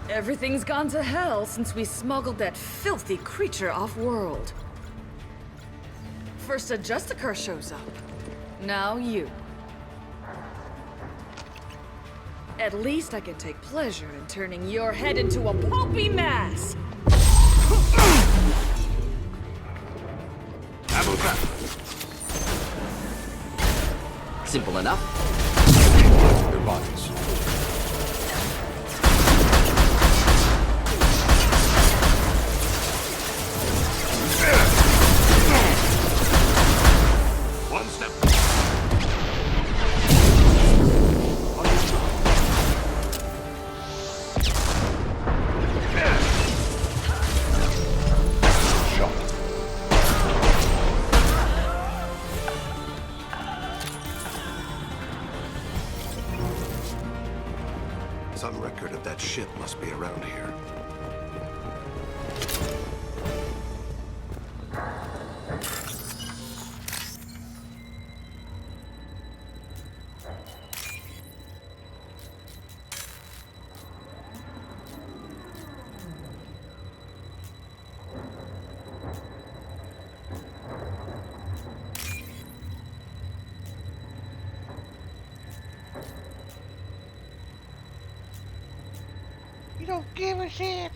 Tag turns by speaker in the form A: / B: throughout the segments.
A: Everything's gone to hell since we smuggled that filthy creature off-world. First a Justicar shows up. Now you. At least I can take pleasure in turning your head into a pulpy mass!
B: Simple enough.
C: Their bodies.
D: One step.
C: Some record of that ship must be around here.
E: You don't give a shit.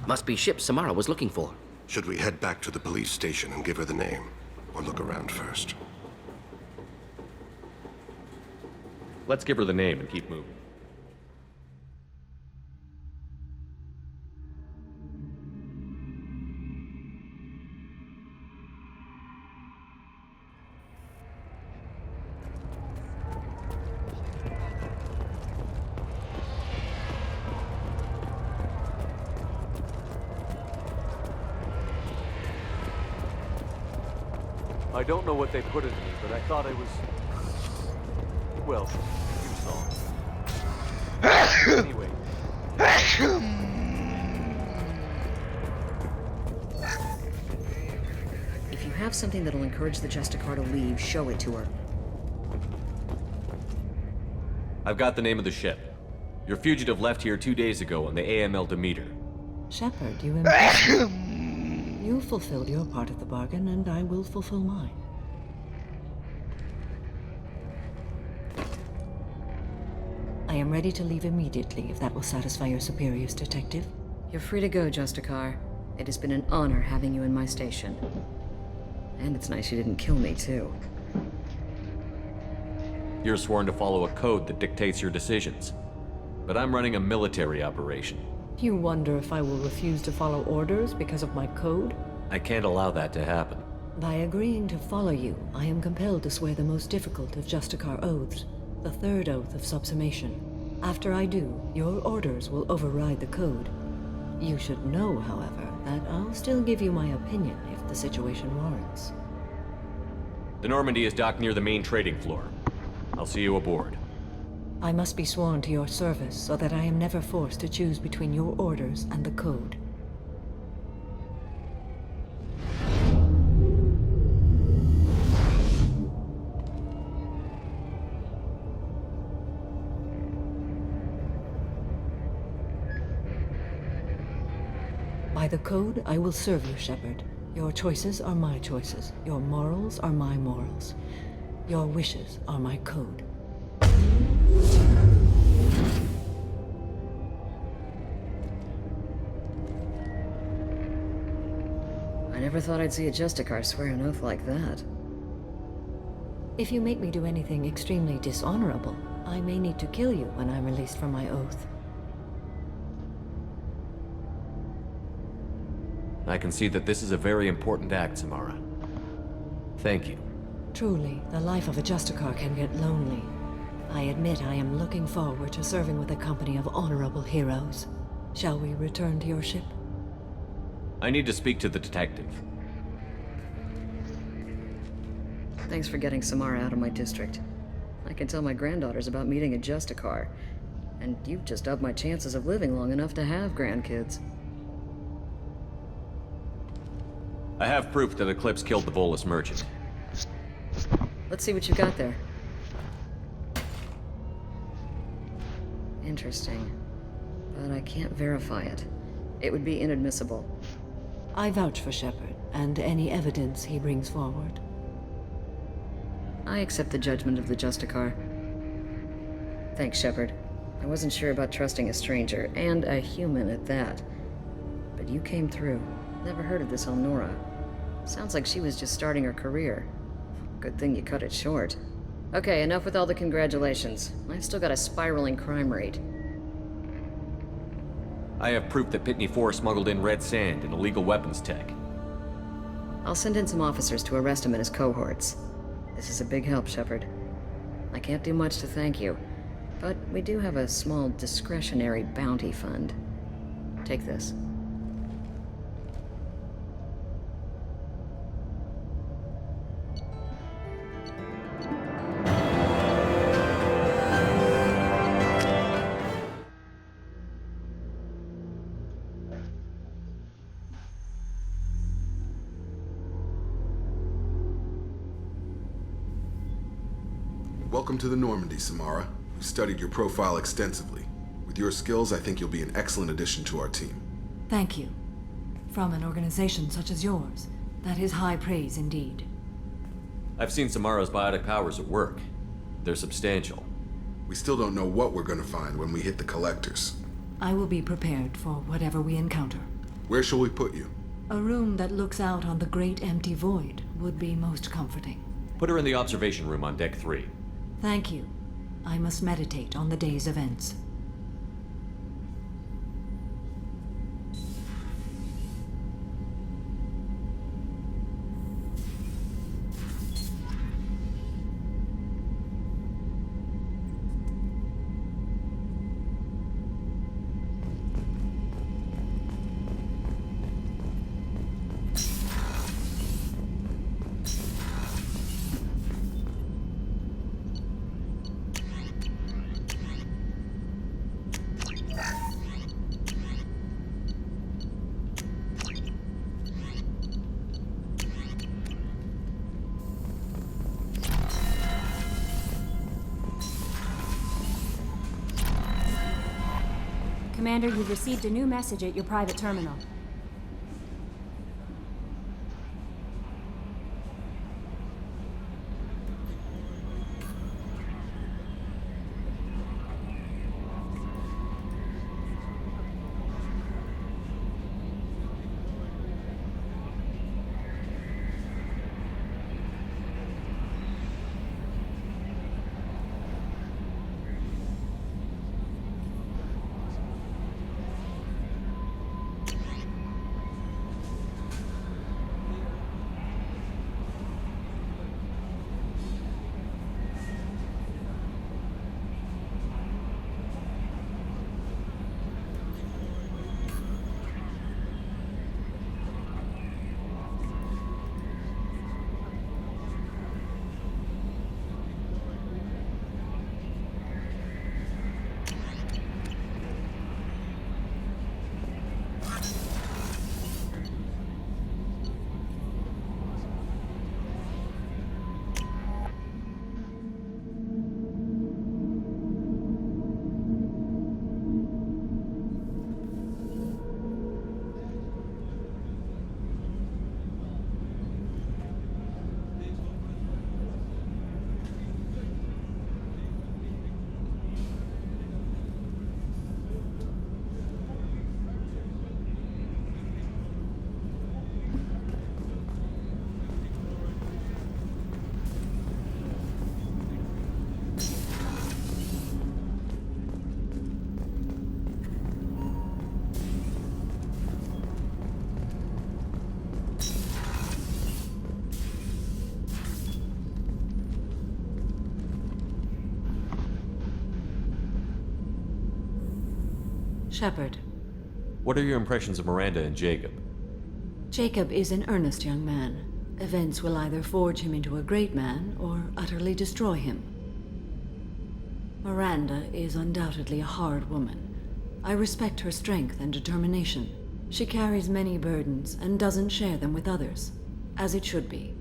B: Must be ship Samara was looking for.
C: Should we head back to the police station and give her the name? Or look around first?
F: Let's give her the name and keep moving.
G: I don't know what they put in me, but I thought I was... well, you saw. Anyway.
H: If you have something that'll encourage the Justicar to leave, show it to her.
F: I've got the name of the ship. Your fugitive left here 2 days ago on the AML Demeter.
H: Shepard, you impressed me. You fulfilled your part of the bargain, and I will fulfill mine. I am ready to leave immediately, if that will satisfy your superiors, Detective. You're free to go, Justicar. It has been an honor having you in my station. And it's nice you didn't kill me, too.
F: You're sworn to follow a code that dictates your decisions. But I'm running a military operation.
H: You wonder if I will refuse to follow orders because of my code?
F: I can't allow that to happen.
H: By agreeing to follow you, I am compelled to swear the most difficult of Justicar oaths, the third oath of subsumation. After I do, your orders will override the code. You should know, however, that I'll still give you my opinion if the situation warrants.
F: The Normandy is docked near the main trading floor. I'll see you aboard.
H: I must be sworn to your service so that I am never forced to choose between your orders and the code. By the code, I will serve you, Shepard. Your choices are my choices. Your morals are my morals. Your wishes are my code.
D: Never thought I'd see a Justicar swear an oath like that.
H: If you make me do anything extremely dishonorable, I may need to kill you when I'm released from my oath.
F: I can see that this is a very important act, Samara. Thank you.
H: Truly, the life of a Justicar can get lonely. I admit I am looking forward to serving with a company of honorable heroes. Shall we return to your ship?
F: I need to speak to the detective.
D: Thanks for getting Samara out of my district. I can tell my granddaughters about meeting a Justicar. And you've just upped my chances of living long enough to have grandkids.
F: I have proof that Eclipse killed the Volus merchant.
D: Let's see what you got there. Interesting. But I can't verify it. It would be inadmissible.
H: I vouch for Shepard, and any evidence he brings forward.
D: I accept the judgment of the Justicar. Thanks, Shepard. I wasn't sure about trusting a stranger, and a human at that. But you came through. Never heard of this Elnora. Sounds like she was just starting her career. Good thing you cut it short. Okay, enough with all the congratulations. I've still got a spiraling crime rate.
F: I have proof that Pitney 4 smuggled in red sand and illegal weapons tech.
D: I'll send in some officers to arrest him and his cohorts. This is a big help, Shepard. I can't do much to thank you, but we do have a small discretionary bounty fund. Take this.
I: Welcome to the Normandy, Samara. We've studied your profile extensively. With your skills, I think you'll be an excellent addition to our team.
H: Thank you. From an organization such as yours, that is high praise indeed.
F: I've seen Samara's biotic powers at work. They're substantial.
I: We still don't know what we're gonna find when we hit the collectors.
H: I will be prepared for whatever we encounter.
I: Where shall we put you?
H: A room that looks out on the great empty void would be most comforting.
F: Put her in the observation room on Deck 3.
H: Thank you. I must meditate on the day's events.
J: Commander, you've received a new message at your private terminal.
H: Shepard.
F: What are your impressions of Miranda and Jacob?
H: Jacob is an earnest young man. Events will either forge him into a great man or utterly destroy him. Miranda is undoubtedly a hard woman. I respect her strength and determination. She carries many burdens and doesn't share them with others, as it should be.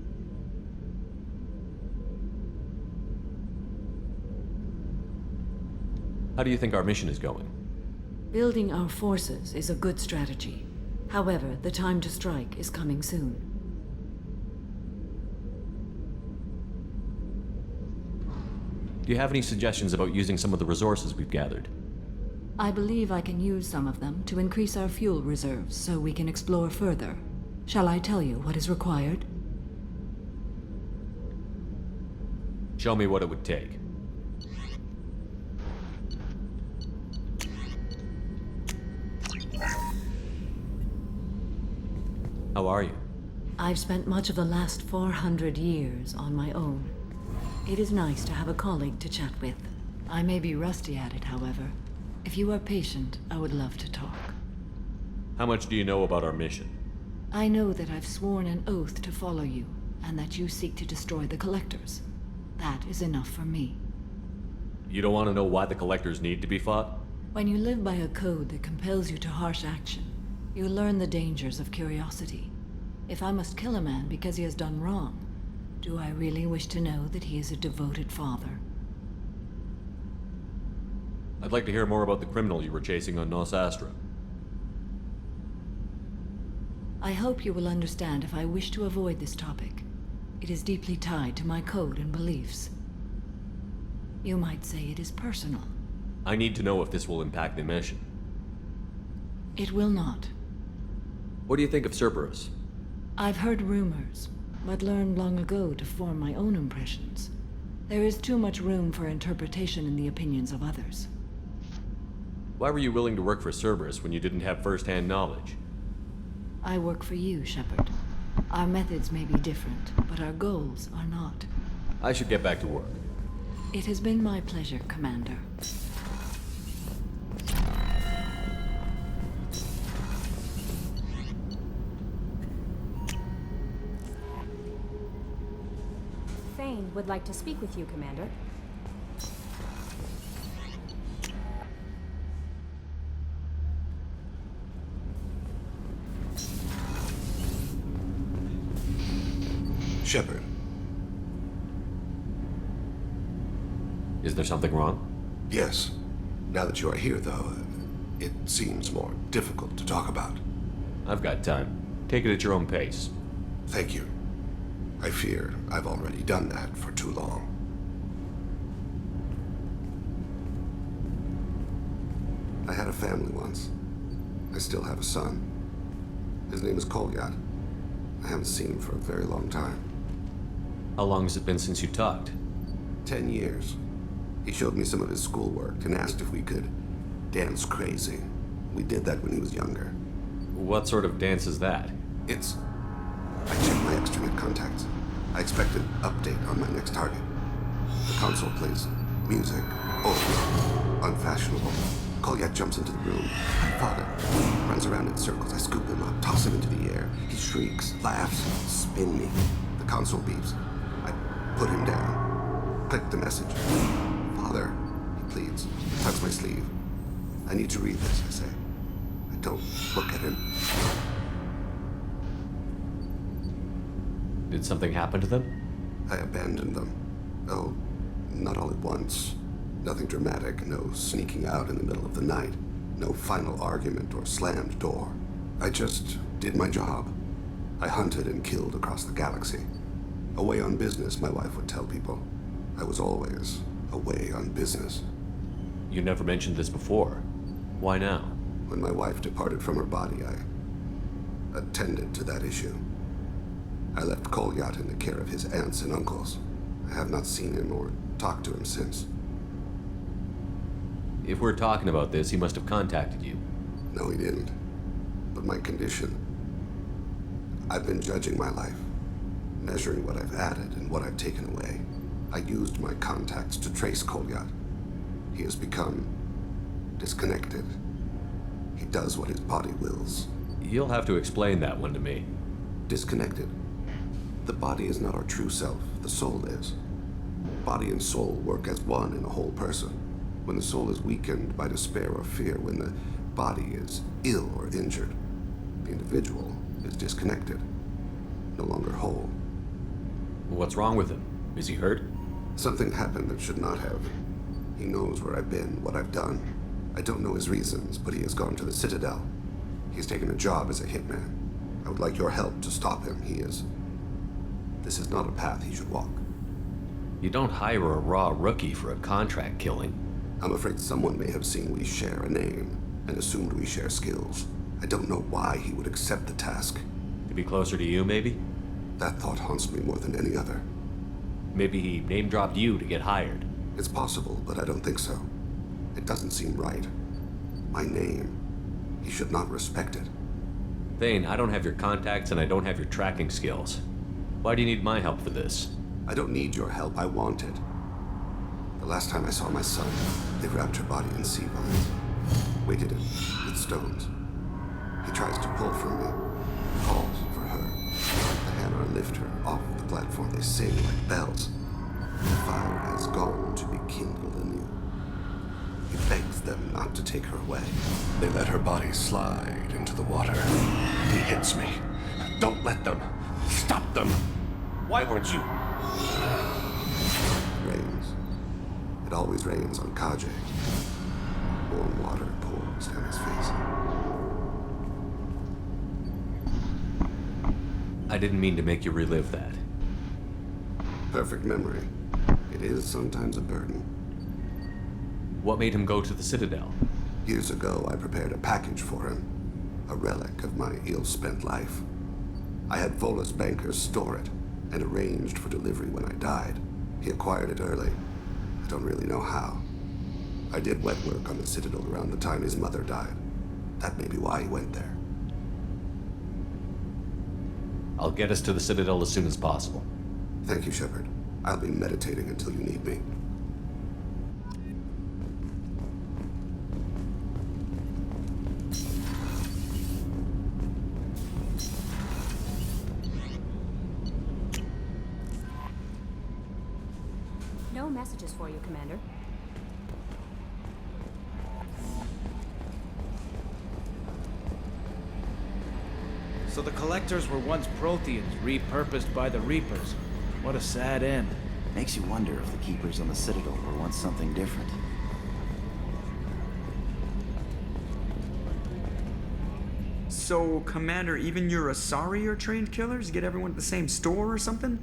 F: How do you think our mission is going?
H: Building our forces is a good strategy. However, the time to strike is coming soon.
F: Do you have any suggestions about using some of the resources we've gathered?
H: I believe I can use some of them to increase our fuel reserves so we can explore further. Shall I tell you what is required?
F: Show me what it would take. How are you?
H: I've spent much of the last 400 years on my own. It is nice to have a colleague to chat with. I may be rusty at it, however. If you are patient, I would love to talk.
F: How much do you know about our mission?
H: I know that I've sworn an oath to follow you, and that you seek to destroy the Collectors. That is enough for me.
F: You don't want to know why the Collectors need to be fought?
H: When you live by a code that compels you to harsh action, you learn the dangers of curiosity. If I must kill a man because he has done wrong, do I really wish to know that he is a devoted father?
F: I'd like to hear more about the criminal you were chasing on Nos Astra.
H: I hope you will understand if I wish to avoid this topic. It is deeply tied to my code and beliefs. You might say it is personal.
F: I need to know if this will impact the mission.
H: It will not.
F: What do you think of Cerberus?
H: I've heard rumors, but learned long ago to form my own impressions. There is too much room for interpretation in the opinions of others.
F: Why were you willing to work for Cerberus when you didn't have first-hand knowledge?
H: I work for you, Shepard. Our methods may be different, but our goals are not.
F: I should get back to work.
H: It has been my pleasure, Commander.
J: Thane would like to speak with you, Commander.
C: Shepard,
F: Is there something wrong?
C: yes. Now that you are here, though, it seems more difficult to talk about.
F: I've got time. Take it at your own pace.
C: Thank you. I fear I've already done that for too long. I had a family once. I still have a son. His name is Kolyat. I haven't seen him for a very long time.
F: How long has it been since you talked?
C: 10 years. He showed me some of his schoolwork and asked if we could dance crazy. We did that when he was younger.
F: What sort of dance is that?
C: It's... I checked my extranet contacts. I expect an update on my next target. The console plays music. Oh, unfashionable. Kolyat jumps into the room. My father runs around in circles. I scoop him up, toss him into the air. He shrieks, laughs, spin me. The console beeps. I put him down. Click the message. Father, he pleads. He tugs my sleeve. I need to read this, I say. I don't look at him.
F: Did something happen to them?
C: I abandoned them. Oh, not all at once. Nothing dramatic, no sneaking out in the middle of the night, no final argument or slammed door. I just did my job. I hunted and killed across the galaxy. Away on business, my wife would tell people. I was always away on business.
F: You never mentioned this before. Why now?
C: When my wife departed from her body, I attended to that issue. I left Kolyat in the care of his aunts and uncles. I have not seen him or talked to him since.
F: If we're talking about this, he must have contacted you.
C: No, he didn't. But my condition... I've been judging my life, measuring what I've added and what I've taken away. I used my contacts to trace Kolyat. He has become disconnected. He does what his body wills.
F: You'll have to explain that one to me.
C: Disconnected. The body is not our true self, the soul is. Body and soul work as one in a whole person. When the soul is weakened by despair or fear, when the body is ill or injured, the individual is disconnected, no longer whole.
F: What's wrong with him? Is he hurt?
C: Something happened that should not have. He knows where I've been, what I've done. I don't know his reasons, but he has gone to the Citadel. He's taken a job as a hitman. I would like your help to stop him. This is not a path he should walk.
F: You don't hire a raw rookie for a contract killing.
C: I'm afraid someone may have seen we share a name and assumed we share skills. I don't know why he would accept the task.
F: To be closer to you, maybe?
C: That thought haunts me more than any other.
F: Maybe he name-dropped you to get hired.
C: It's possible, but I don't think so. It doesn't seem right. My name. He should not respect it.
F: Thane, I don't have your contacts and I don't have your tracking skills. Why do you need my help for this?
C: I don't need your help. I want it. The last time I saw my son, they wrapped her body in sea vines, weighted it with stones. He tries to pull from me, calls for her. The hammer lift her off the platform. They sing like bells. The fire has gone to be kindled anew. He begs them not to take her away. They let her body slide into the water. He hits me. Don't let them. Stop them. Why weren't you? Rains. It always rains on Kage. Warm water pours down his face.
F: I didn't mean to make you relive that.
C: Perfect memory. It is sometimes a burden.
F: What made him go to the Citadel?
C: Years ago, I prepared a package for him. A relic of my ill-spent life. I had Volus bankers store it and arranged for delivery when I died. He acquired it early. I don't really know how. I did wet work on the Citadel around the time his mother died. That may be why he went there.
F: I'll get us to the Citadel as soon as possible.
C: Thank you, Shepard. I'll be meditating until you need me.
J: No messages for you, Commander.
K: So the Collectors were once Protheans, repurposed by the Reapers. What a sad end.
L: Makes you wonder if the Keepers on the Citadel were once something different.
M: So, Commander, even your Asari are trained killers? Get everyone at the same store or something?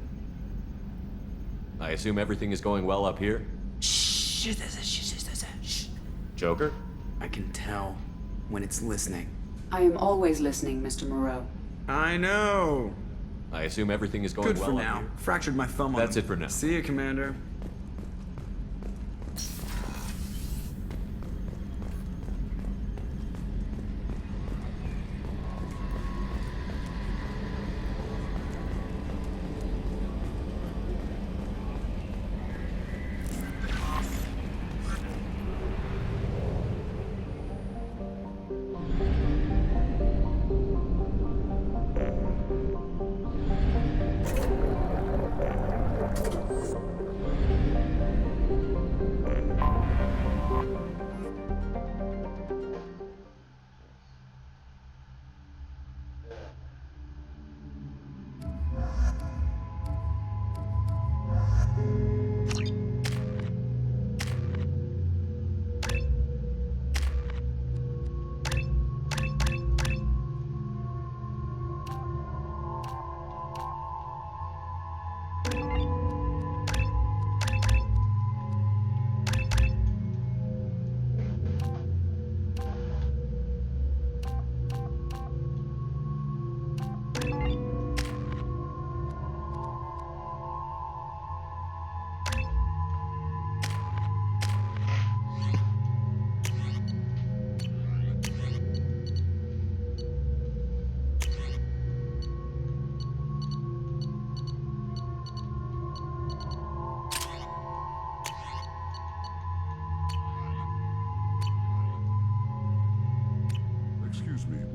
F: I assume everything is going well up here?
M: Shh.
F: Joker?
M: I can tell when it's listening.
N: I am always listening, Mr. Moreau.
M: I know.
F: I assume everything is going
M: Good
F: well
M: for
F: up
M: now.
F: here.
M: Fractured my thumb on
F: That's
M: him.
F: it for now.
M: See you, Commander.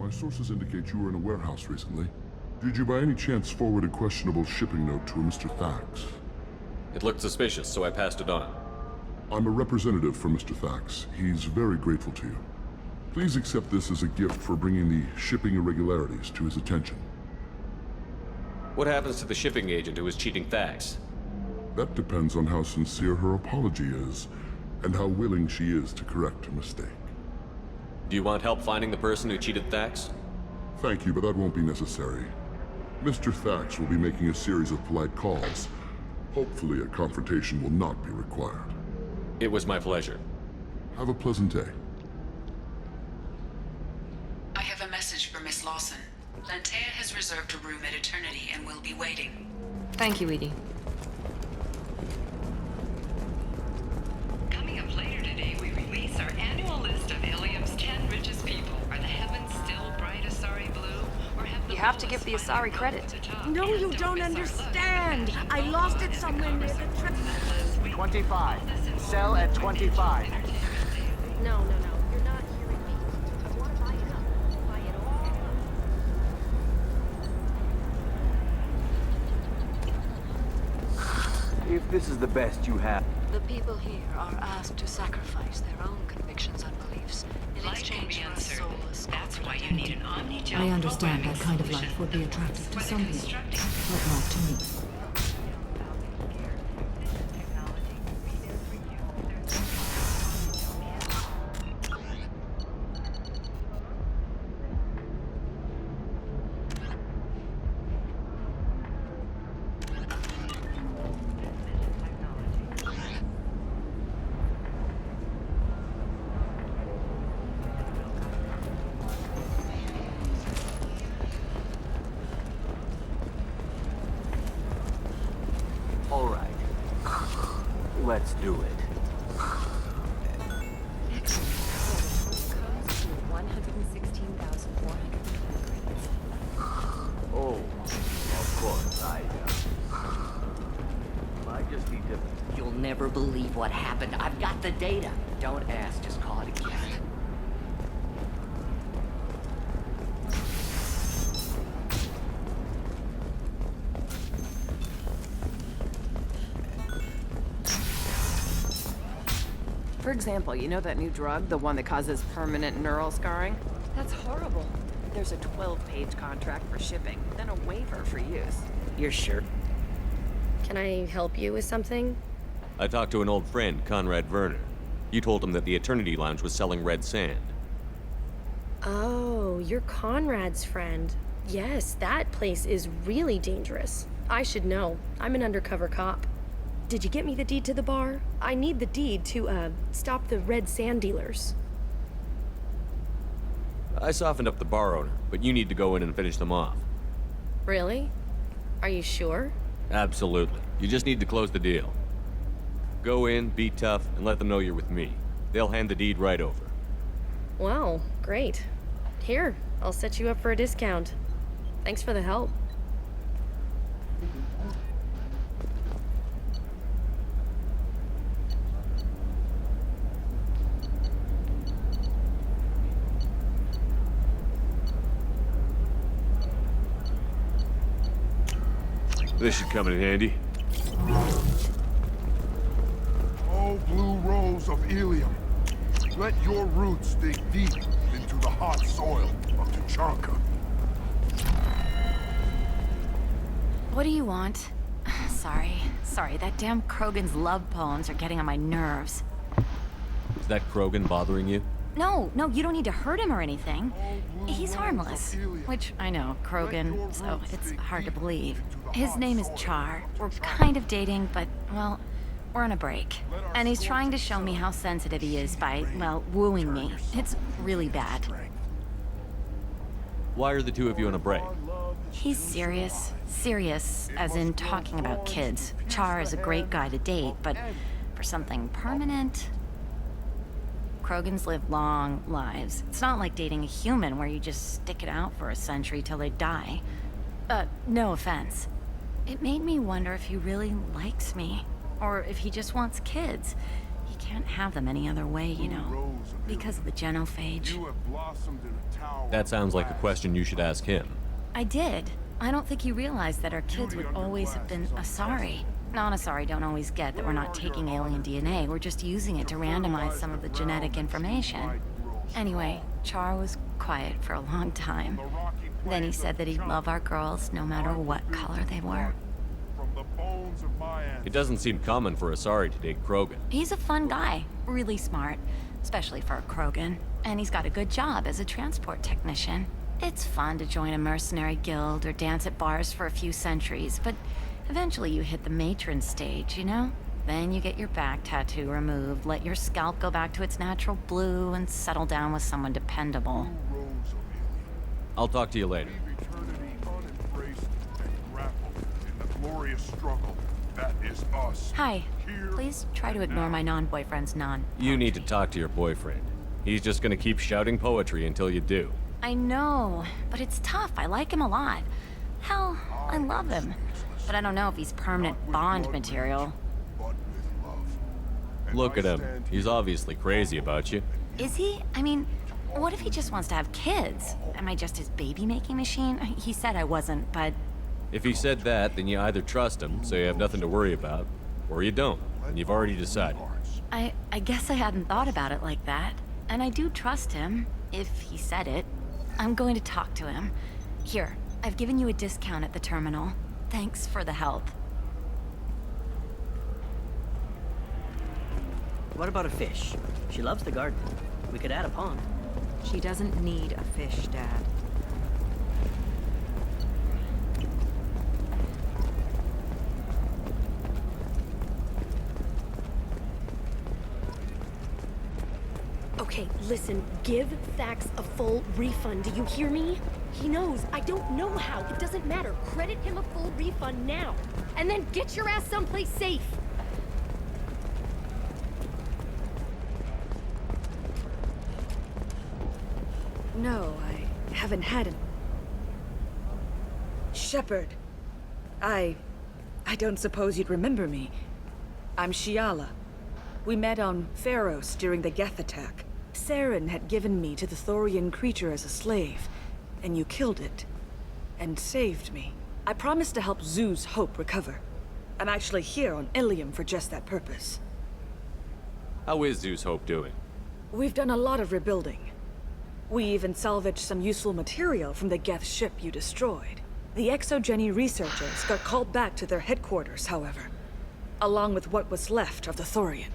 O: My sources indicate you were in a warehouse recently. Did you by any chance forward a questionable shipping note to a Mr. Thax?
F: It looked suspicious, so I passed it on.
O: I'm a representative for Mr. Thax. He's very grateful to you. Please accept this as a gift for bringing the shipping irregularities to his attention.
F: What happens to the shipping agent who was cheating Thax?
O: That depends on how sincere her apology is, and how willing she is to correct her mistake.
F: Do you want help finding the person who cheated Thax?
O: Thank you, but that won't be necessary. Mr. Thax will be making a series of polite calls. Hopefully a confrontation will not be required.
F: It was my pleasure.
O: Have a pleasant day.
N: I have a message for Miss Lawson. Lantea has reserved a room at Eternity and will be waiting.
D: Thank you, Edie.
P: Coming up later today, we release our annual list of Ilium's 10 richest people. Are the heavens still bright Asari blue? Or have
A: You have to give the Asari credit.
J: No, you don't understand. I lost it somewhere near the trip.
K: 25. Sell at 25.
J: No. You're not hearing me. I want to buy it up. Buy it all.
G: If this is the best you have.
H: The people here are asked to sacrifice their own convictions and beliefs in
P: Life can
H: exchange
P: be
H: for a
P: uncertain.
H: soulless
P: That's why you need an omni-gel.
H: I understand that kind of
P: programming
H: life would be
P: solution
H: attractive to
P: for
H: some people,
P: constructing
H: but not to me.
G: All right. Let's do it. Oh, of course, I just need to...
B: You'll never believe what happened. I've got the data. Don't ask, just call it a guess.
Q: For example, you know that new drug, the one that causes permanent neural scarring? That's horrible. There's a 12-page contract for shipping, then a waiver for use.
B: You're sure?
J: Can I help you with something?
F: I talked to an old friend, Conrad Werner. You told him that the Eternity Lounge was selling red sand.
J: Oh, you're Conrad's friend. Yes, that place is really dangerous. I should know. I'm an undercover cop. Did you get me the deed to the bar? I need the deed to, stop the red sand dealers.
F: I softened up the bar owner, but you need to go in and finish them off.
J: Really? Are you sure?
F: Absolutely. You just need to close the deal. Go in, be tough, and let them know you're with me. They'll hand the deed right over.
J: Wow, great. Here, I'll set you up for a discount. Thanks for the help.
F: This should come in handy.
O: Oh, blue rose of Ilium, let your roots dig deep into the hot soil of Tuchanka.
R: What do you want? Sorry, that damn Krogan's love poems are getting on my nerves.
F: Is that Krogan bothering you?
R: No, you don't need to hurt him or anything. He's harmless. Which, I know, Krogan, so it's hard to believe. His name is Char. We're kind of dating, but, well, we're on a break. And he's trying to show me how sensitive he is by, well, wooing me. It's really bad.
F: Why are the two of you on a break?
R: He's serious. Serious, as in talking about kids. Char is a great guy to date, but for something permanent... Krogans live long lives. It's not like dating a human where you just stick it out for a century till they die. No offense. It made me wonder if he really likes me. Or if he just wants kids. He can't have them any other way, you know. Because of the genophage.
F: That sounds like a question you should ask him.
R: I did. I don't think he realized that our kids would always have been Asari. Non-Asari don't always get that we're not taking alien DNA, we're just using it to randomize some of the genetic information. Anyway, Char was quiet for a long time. Then he said that he'd love our girls no matter what color they were.
F: It doesn't seem common for Asari to date Krogan.
R: He's a fun guy, really smart, especially for a Krogan. And he's got a good job as a transport technician. It's fun to join a mercenary guild or dance at bars for a few centuries, but eventually you hit the matron stage, you know? Then you get your back tattoo removed, let your scalp go back to its natural blue, and settle down with someone dependable.
F: I'll talk to you later.
R: Hi. Please try to ignore my non-boyfriend's non.
F: You need to talk to your boyfriend. He's just gonna keep shouting poetry until you do.
R: I know, but it's tough. I like him a lot. Hell, I love him. But I don't know if he's permanent Bond material.
F: Look at him. He's obviously crazy about you.
R: Is he? I mean, what if he just wants to have kids? Am I just his baby-making machine? He said I wasn't, but...
F: If he said that, then you either trust him, so you have nothing to worry about, or you don't, and you've already decided.
R: I guess I hadn't thought about it like that. And I do trust him, if he said it. I'm going to talk to him. Here, I've given you a discount at the terminal. Thanks for the help.
S: What about a fish? She loves the garden. We could add a pond.
T: She doesn't need a fish, Dad.
J: Okay, listen, give Thax a full refund, do you hear me? He knows, I don't know how, it doesn't matter. Credit him a full refund now. And then get your ass someplace safe.
A: No, I haven't had it. Shepard. I don't suppose you'd remember me. I'm Shiala. We met on Pharos during the Geth attack. Saren had given me to the Thorian creature as a slave, and you killed it. And saved me. I promised to help Zoo's Hope recover. I'm actually here on Ilium for just that purpose.
F: How is Zeus Hope doing?
A: We've done a lot of rebuilding. We even salvaged some useful material from the Geth ship you destroyed. The Exogeny researchers got called back to their headquarters, however, along with what was left of the Thorian.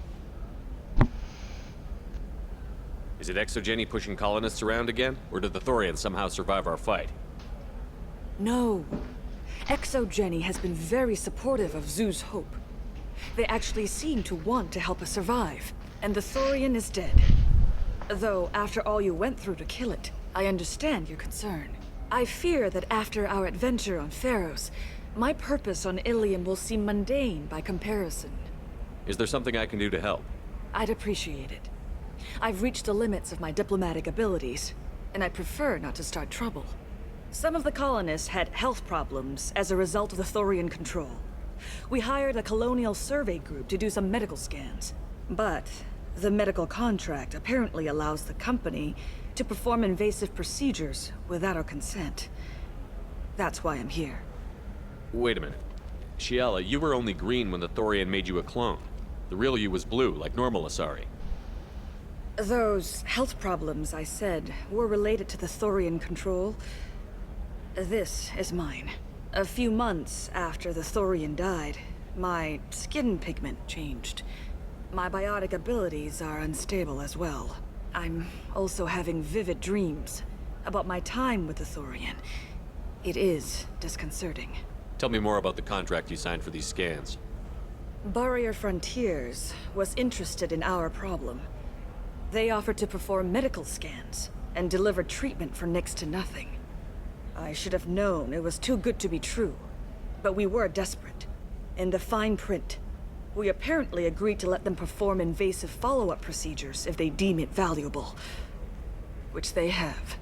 F: Is it Exogeny pushing colonists around again, or did the Thorians somehow survive our fight?
A: No. Exogeny has been very supportive of Zoo's Hope. They actually seem to want to help us survive, and the Thorian is dead. Though, after all you went through to kill it, I understand your concern. I fear that after our adventure on Pharos, my purpose on Ilium will seem mundane by comparison.
F: Is there something I can do to help?
A: I'd appreciate it. I've reached the limits of my diplomatic abilities, and I prefer not to start trouble. Some of the colonists had health problems as a result of the Thorian control. We hired a colonial survey group to do some medical scans. But the medical contract apparently allows the company to perform invasive procedures without our consent. That's why I'm here.
F: Wait a minute. Shiala, you were only green when the Thorian made you a clone. The real you was blue, like normal Asari.
A: Those health problems I said were related to the Thorian control. This is mine. A few months after the Thorian died, my skin pigment changed. My biotic abilities are unstable as well. I'm also having vivid dreams about my time with the Thorian. It is disconcerting.
F: Tell me more about the contract you signed for these scans.
A: Barrier Frontiers was interested in our problem. They offered to perform medical scans and deliver treatment for next to nothing. I should have known it was too good to be true, but we were desperate. In the fine print, we apparently agreed to let them perform invasive follow-up procedures if they deem it valuable. Which they have.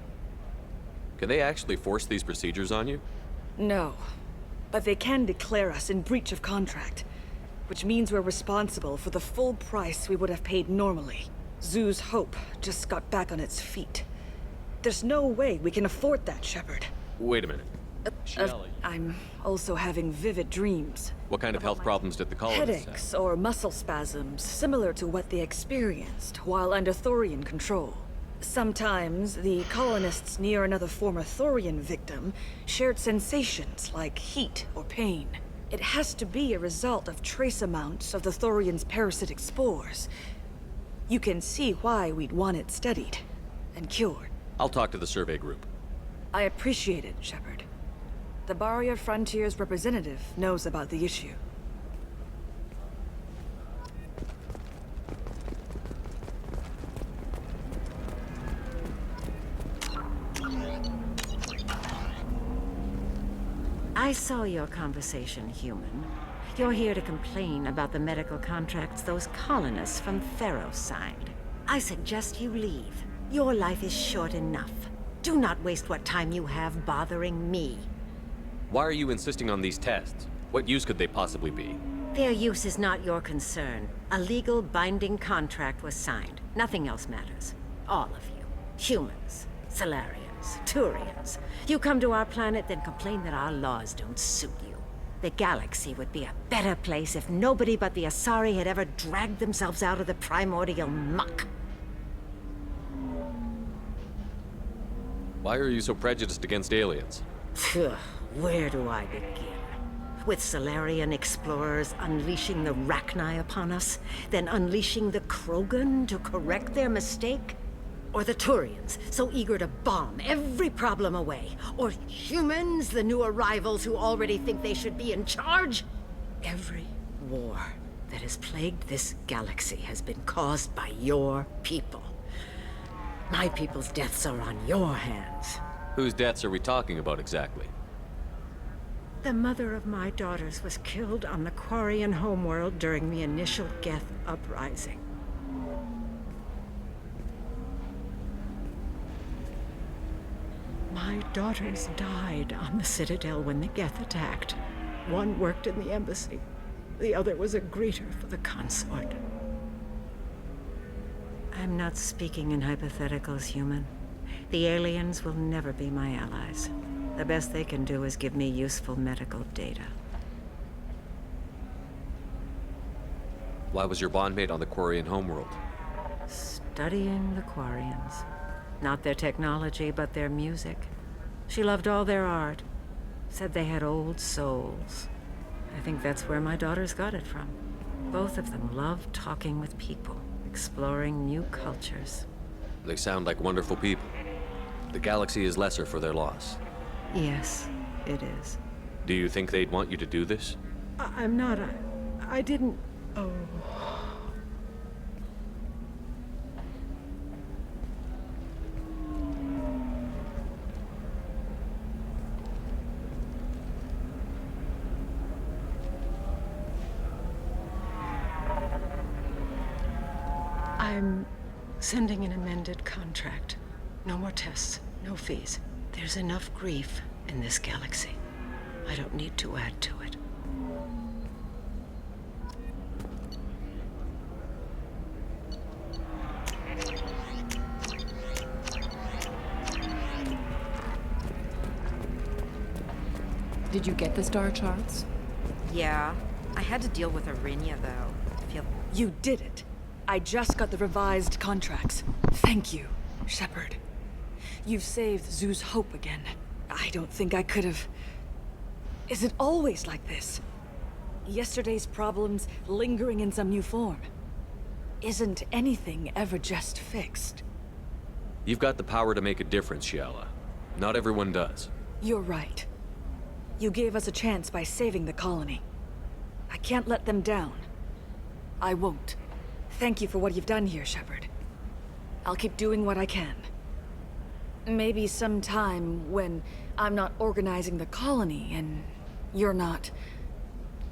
F: Can they actually force these procedures on you?
A: No, but they can declare us in breach of contract. which means we're responsible for the full price we would have paid normally. Zoo's Hope just got back on its feet. There's no way we can afford that, Shepard.
F: Wait a minute. Shelley.
A: I'm also having vivid dreams.
F: What kind of health problems did the colonists have?
A: Headaches or muscle spasms, similar to what they experienced while under Thorian control. Sometimes, the colonists near another former Thorian victim shared sensations like heat or pain. It has to be a result of trace amounts of the Thorian's parasitic spores. You can see why we'd want it studied and cured.
F: I'll talk to the survey group.
A: I appreciate it, Shepard. The Barrier Frontiers representative knows about the issue.
U: I saw your conversation, human. You're here to complain about the medical contracts those colonists from Theros signed. I suggest you leave. Your life is short enough. Do not waste what time you have bothering me.
F: Why are you insisting on these tests? What use could they possibly be?
U: Their use is not your concern. A legal, binding contract was signed. Nothing else matters. All of you. Humans, Salarians, Turians. You come to our planet, then complain that our laws don't suit you. The galaxy would be a better place if nobody but the Asari had ever dragged themselves out of the primordial muck.
F: Why are you so prejudiced against aliens?
U: Phew, where do I begin? With Salarian explorers unleashing the Rachni upon us, then unleashing the Krogan to correct their mistake? Or the Turians, so eager to bomb every problem away? Or humans, the new arrivals who already think they should be in charge? Every war that has plagued this galaxy has been caused by your people. My people's deaths are on your hands.
F: Whose deaths are we talking about exactly?
U: The mother of my daughters was killed on the Quarian homeworld during the initial Geth uprising. My daughters died on the Citadel when the Geth attacked. One worked in the embassy. The other was a greeter for the consort. I'm not speaking in hypotheticals, human. The aliens will never be my allies. The best they can do is give me useful medical data.
F: Why was your bondmate on the Quarian homeworld?
U: Studying the Quarians. Not their technology, but their music. She loved all their art. Said they had old souls. I think that's where my daughters got it from. Both of them loved talking with people, exploring new cultures.
F: They sound like wonderful people. The galaxy is lesser for their loss.
U: Yes, it is.
F: Do you think they'd want you to do this?
U: I'm not. I didn't. Oh. I'm sending an amended contract. No more tests, no fees. There's enough grief in this galaxy. I don't need to add to it.
Q: Did you get the star charts?
R: Yeah. I had to deal with Arinia, though.
A: You did it. I just got the revised contracts. Thank you, Shepard. You've saved Zoo's hope again. I don't think I could have... Is it always like this? Yesterday's problems lingering in some new form. Isn't anything ever just fixed?
F: You've got the power to make a difference, Shiala. Not everyone does.
A: You're right. You gave us a chance by saving the colony. I can't let them down. I won't. Thank you for what you've done here, Shepard. I'll keep doing what I can. Maybe sometime when I'm not organizing the colony and you're not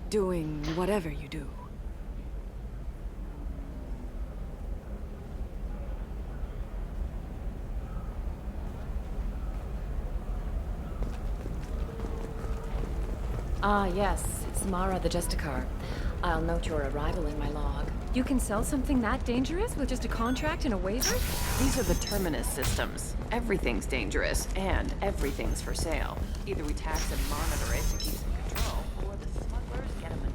A: doing whatever you do.
Q: Ah, yes. Samara the Justicar.
E: I'll note your arrival in my log.
Q: You can sell something that dangerous with just a contract and a waiver? These are the Terminus systems. Everything's dangerous, and everything's for sale. Either we tax and monitor it to keep it in control, or the smugglers get a monopoly.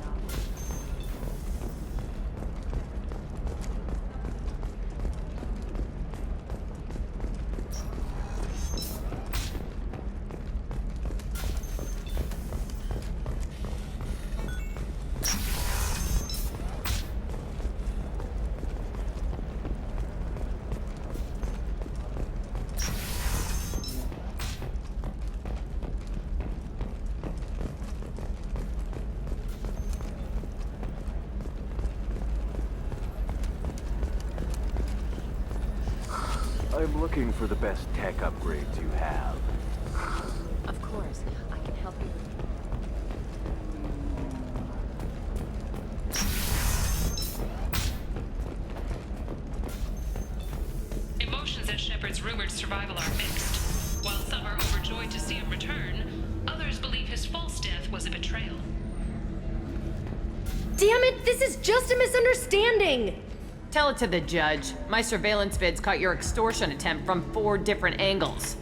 G: I'm looking for the best tech upgrades you have.
E: Of course, I can help you.
P: Emotions at Shepard's rumored survival are mixed. While some are overjoyed to see him return, others believe his false death was a betrayal.
J: Damn it, this is just a misunderstanding!
Q: Tell it to the judge. My surveillance vids caught your extortion attempt from 4 different angles.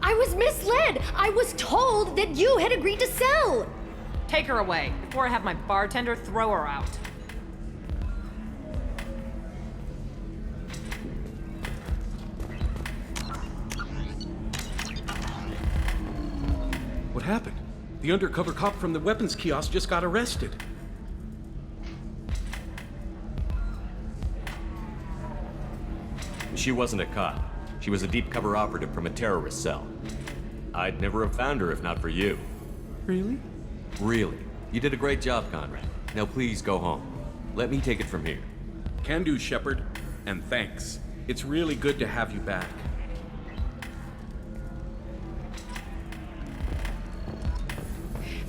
J: I was misled! I was told that you had agreed to sell!
Q: Take her away, before I have my bartender throw her out.
V: What happened? The undercover cop from the weapons kiosk just got arrested.
F: She wasn't a cop. She was a deep cover operative from a terrorist cell. I'd never have found her if not for you.
V: Really?
F: Really. You did a great job, Conrad. Now please go home. Let me take it from here.
V: Can do, Shepard. And thanks. It's really good to have you back.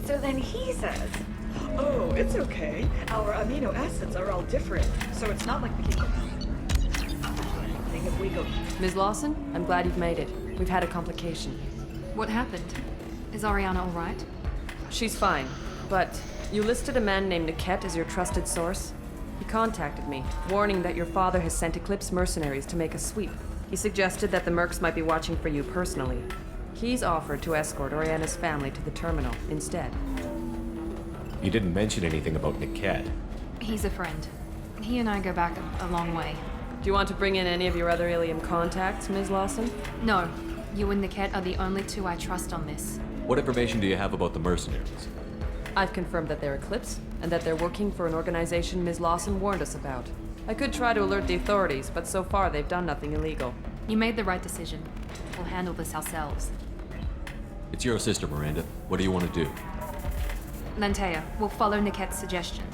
A: So then he says, oh, it's okay. Our amino acids are all different, so it's not like we can... if we go...
W: Ms. Lawson, I'm glad you've made it. We've had a complication.
Q: What happened? Is Ariana all right?
W: She's fine, but you listed a man named Niket as your trusted source. He contacted me, warning that your father has sent Eclipse mercenaries to make a sweep. He suggested that the Mercs might be watching for you personally. He's offered to escort Oriana's family to the terminal instead.
F: You didn't mention anything about Niket.
Q: He's a friend. He and I go back a long way.
W: Do you want to bring in any of your other Ilium contacts, Ms. Lawson?
Q: No. You and Niket are the only 2 I trust on this.
F: What information do you have about the mercenaries?
W: I've confirmed that they're Eclipse, and that they're working for an organization Ms. Lawson warned us about. I could try to alert the authorities, but so far they've done nothing illegal.
Q: You made the right decision. We'll handle this ourselves.
F: It's your sister, Miranda. What do you want to do?
Q: Lantea, we'll follow Niket's suggestion.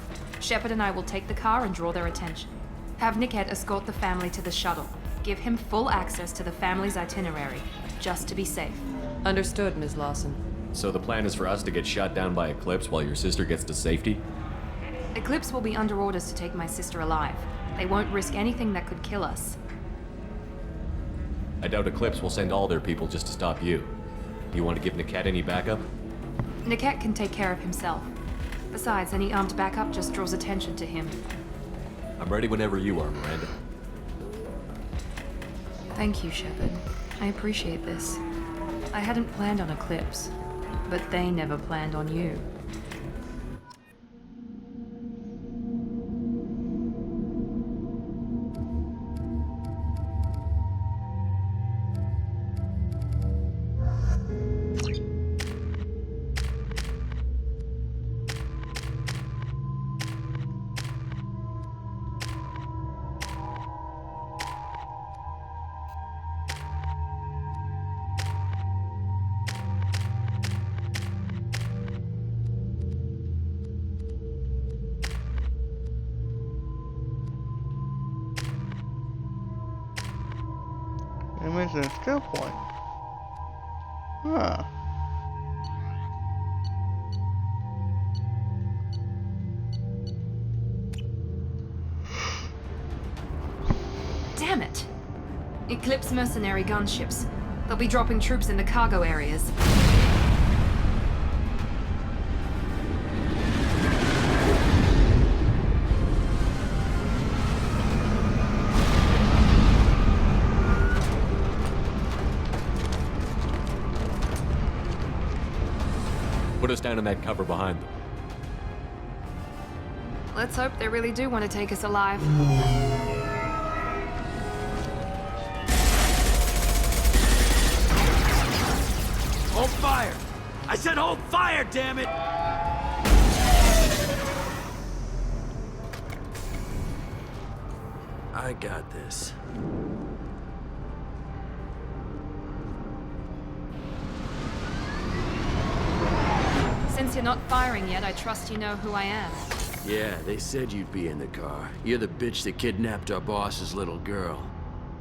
Q: Shepard and I will take the car and draw their attention. Have Niket escort the family to the shuttle. Give him full access to the family's itinerary, just to be safe.
W: Understood, Ms. Lawson.
F: So the plan is for us to get shot down by Eclipse while your sister gets to safety?
Q: Eclipse will be under orders to take my sister alive. They won't risk anything that could kill us.
F: I doubt Eclipse will send all their people just to stop you. You want to give Niket any backup?
Q: Niket can take care of himself. Besides, any armed backup just draws attention to him.
F: I'm ready whenever you are, Miranda.
Q: Thank you, Shepard. I appreciate this. I hadn't planned on Eclipse, but they never planned on you.
X: Mission skill point. Huh.
Q: Damn it! Eclipse mercenary gunships. They'll be dropping troops in the cargo areas.
F: Put us down in that cover behind them.
W: Let's hope they really do want to take us alive.
C: Hold fire! I said hold fire, damn it! I got this.
W: Since you're not firing yet, I trust you know who I am.
C: Yeah, they said you'd be in the car. You're the bitch that kidnapped our boss's little girl.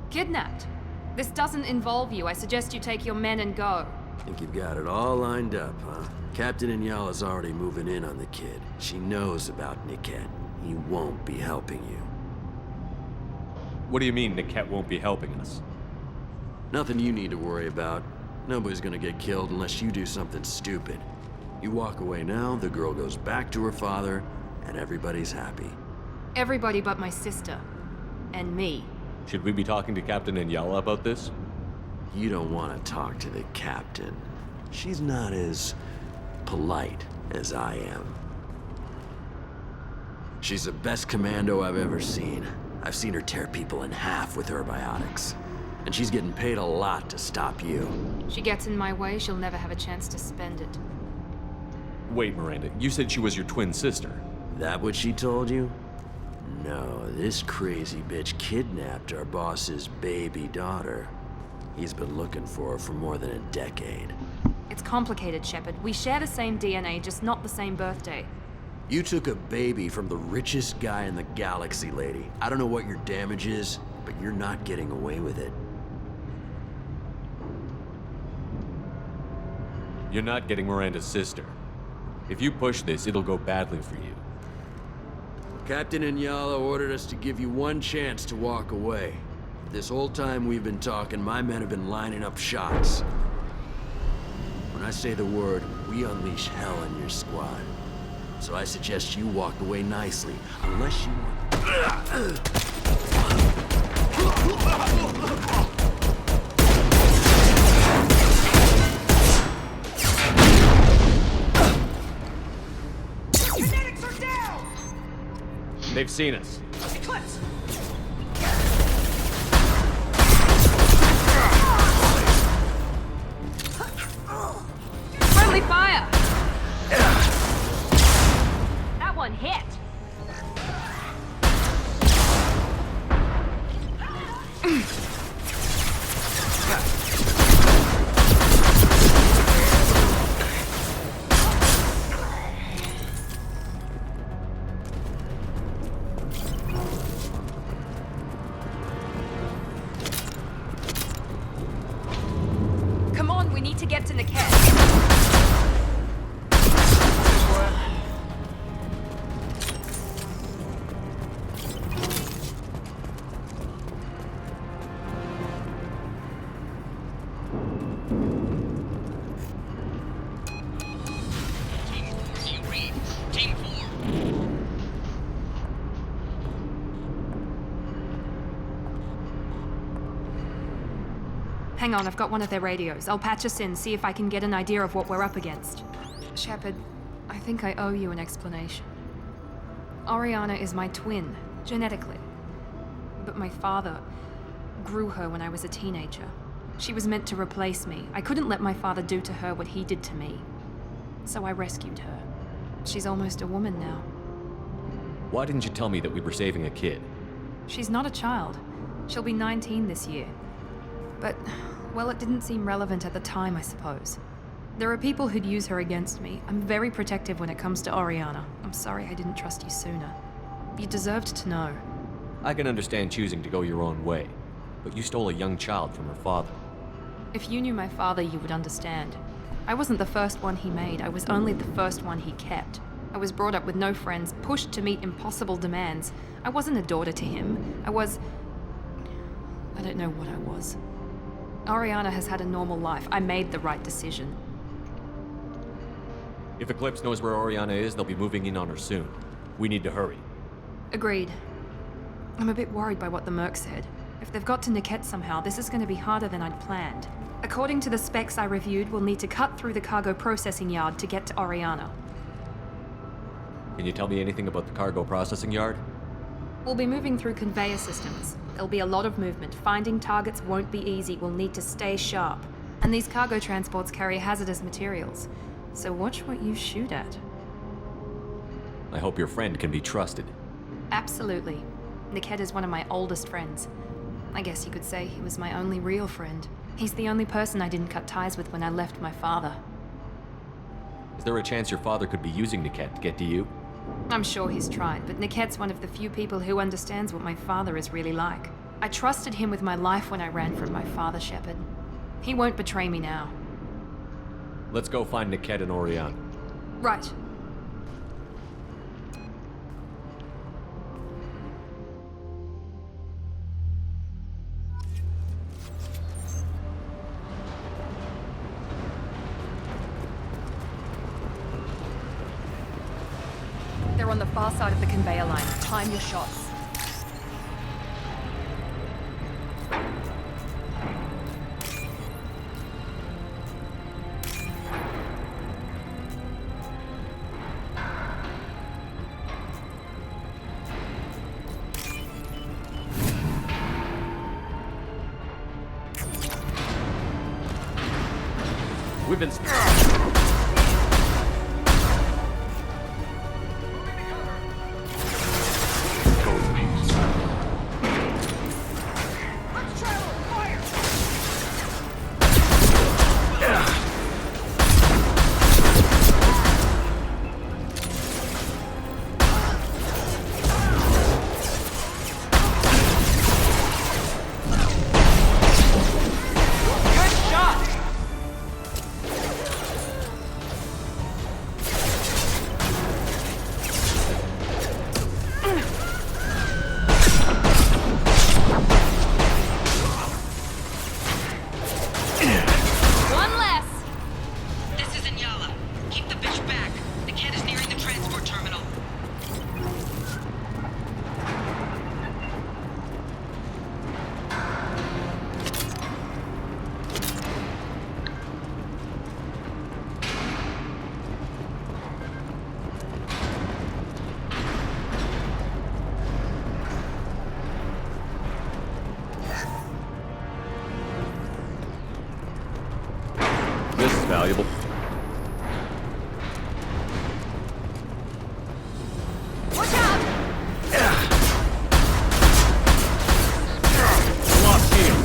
W: Kidnapped? This doesn't involve you. I suggest you take your men and go.
C: Think you've got it all lined up, huh? Captain Inyala's already moving in on the kid. She knows about Niket. He won't be helping you.
F: What do you mean Niket won't be helping us?
C: Nothing you need to worry about. Nobody's gonna get killed unless you do something stupid. You walk away now, the girl goes back to her father, and everybody's happy.
W: Everybody but my sister. And me.
F: Should we be talking to Captain Inyala about this?
C: You don't want to talk to the captain. She's not as polite as I am. She's the best commando I've ever seen. I've seen her tear people in half with her biotics. And she's getting paid a lot to stop you.
W: She gets in my way, she'll never have a chance to spend it.
F: Wait, Miranda, you said she was your twin sister.
C: That what she told you? No, this crazy bitch kidnapped our boss's baby daughter. He's been looking for her for more than a decade.
W: It's complicated, Shepard. We share the same DNA, just not the same birthday.
C: You took a baby from the richest guy in the galaxy, lady. I don't know what your damage is, but you're not getting away with it.
F: You're not getting Miranda's sister. If you push this, it'll go badly for you.
C: Captain Inyala ordered us to give you one chance to walk away. This whole time we've been talking, my men have been lining up shots. When I say the word, we unleash hell in your squad. So I suggest you walk away nicely, unless you want...
F: They've seen us.
C: Eclipse!
W: Friendly fire! That one hit! Come on, we need to get to Niket. Hang on, I've got one of their radios. I'll patch us in, see if I can get an idea of what we're up against. Shepard, I think I owe you an explanation. Oriana is my twin, genetically. But my father grew her when I was a teenager. She was meant to replace me. I couldn't let my father do to her what he did to me. So I rescued her. She's almost a woman now.
F: Why didn't you tell me that we were saving a kid?
W: She's not a child. She'll be 19 this year. But, well, it didn't seem relevant at the time, I suppose. There are people who'd use her against me. I'm very protective when it comes to Oriana. I'm sorry I didn't trust you sooner. You deserved to know.
F: I can understand choosing to go your own way, but you stole a young child from her father.
W: If you knew my father, you would understand. I wasn't the first one he made. I was only the first one he kept. I was brought up with no friends, pushed to meet impossible demands. I wasn't a daughter to him. I don't know what I was. Oriana has had a normal life. I made the right decision.
F: If Eclipse knows where Oriana is, they'll be moving in on her soon. We need to hurry.
W: Agreed. I'm a bit worried by what the Merc said.
I: If they've got to Niket somehow, this is going to be harder than I'd planned. According to the specs I reviewed, we'll need to cut through the cargo processing yard to get to Oriana.
F: Can you tell me anything about the cargo processing yard?
I: We'll be moving through conveyor systems. There'll be a lot of movement. Finding targets won't be easy. We'll need to stay sharp. And these cargo transports carry hazardous materials. So watch what you shoot at.
F: I hope your friend can be trusted.
I: Absolutely. Niket is one of my oldest friends. I guess you could say he was my only real friend. He's the only person I didn't cut ties with when I left my father.
F: Is there a chance your father could be using Niket to get to you?
I: I'm sure he's tried, but Niket's one of the few people who understands what my father is really like. I trusted him with my life when I ran from my father, Shepard. He won't betray me now.
F: Let's go find Niket and Oriana.
I: Right. They're on the far side of the conveyor line. Time your shots.
F: We've been... valuable.
I: Watch out!
F: Lost shield.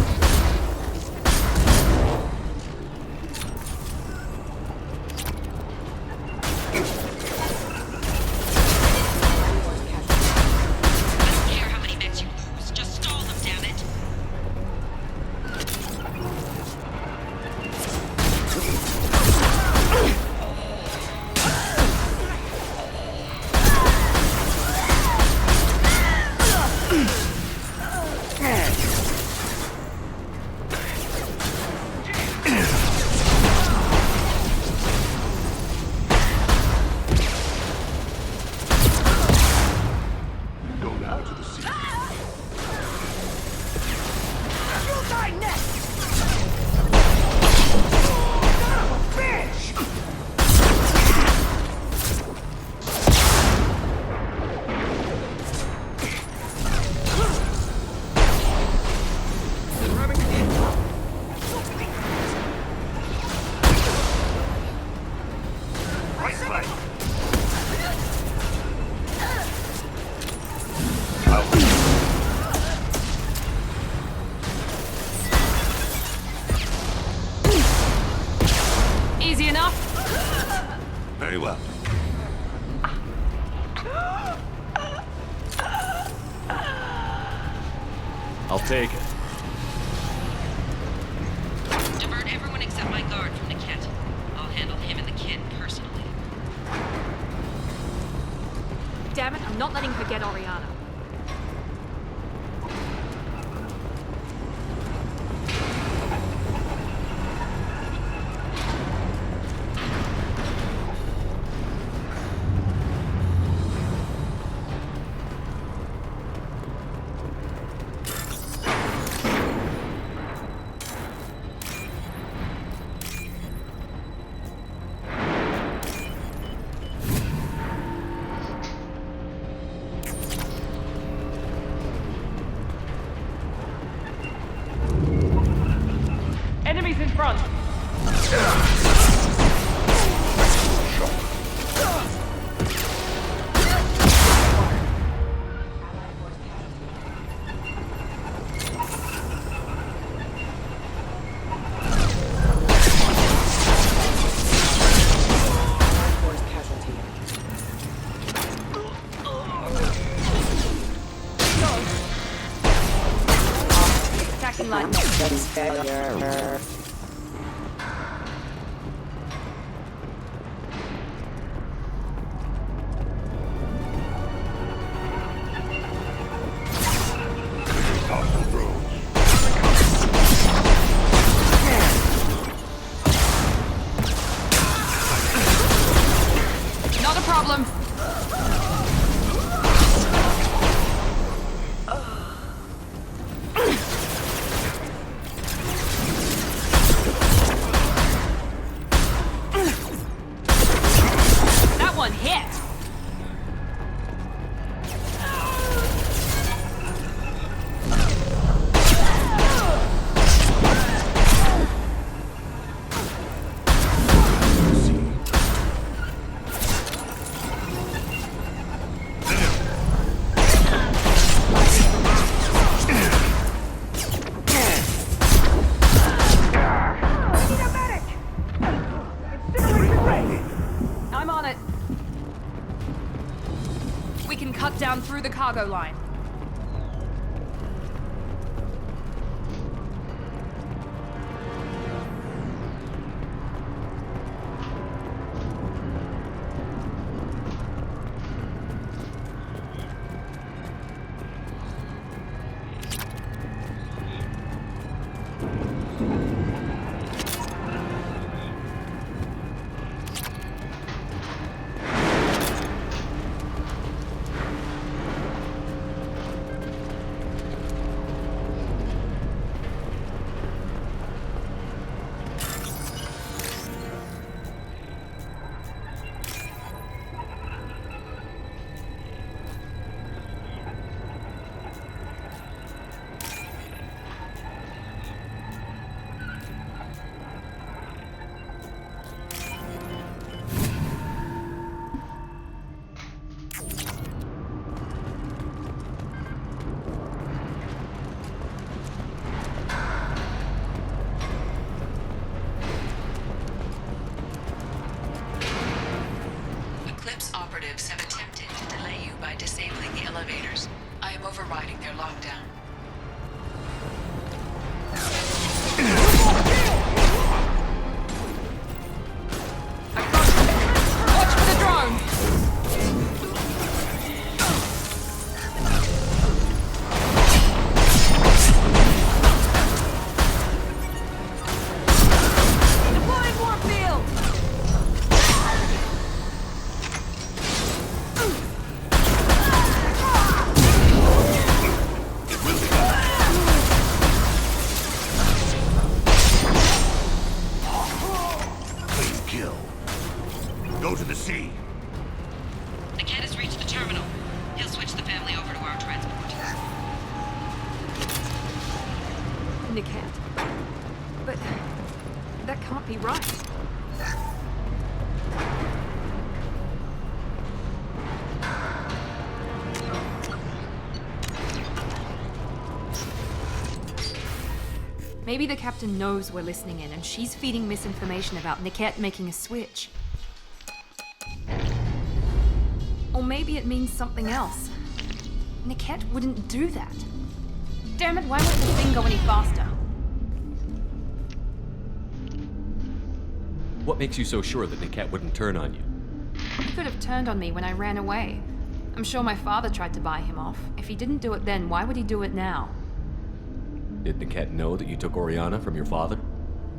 I: Easy enough?
O: Very well.
F: I'll take it.
P: Divert everyone except my guard from Niket. I'll handle him and the kid personally.
I: Damn it, I'm not letting her get Oriana.
W: Enemies in front!
I: Attacking line. Not a problem. That one hit. I'm on it. We can cut down through the cargo line.
P: Eclipse operatives have attempted to delay you by disabling the elevators. I am overriding their lockdown.
I: Watch for the drone. Deploying warfield.
D: Clean kill. Go to the sea.
P: The cat has reached the terminal. He'll switch the family over to our transport.
I: Niket. But that can't be right. Maybe the captain knows we're listening in and she's feeding misinformation about Niket making a switch. Or maybe it means something else. Niket wouldn't do that. Damn it, why won't the thing go any faster?
F: What makes you so sure that Niket wouldn't turn on you?
I: He could have turned on me when I ran away. I'm sure my father tried to buy him off. If he didn't do it then, why would he do it now?
F: Did Niket know that you took Oriana from your father?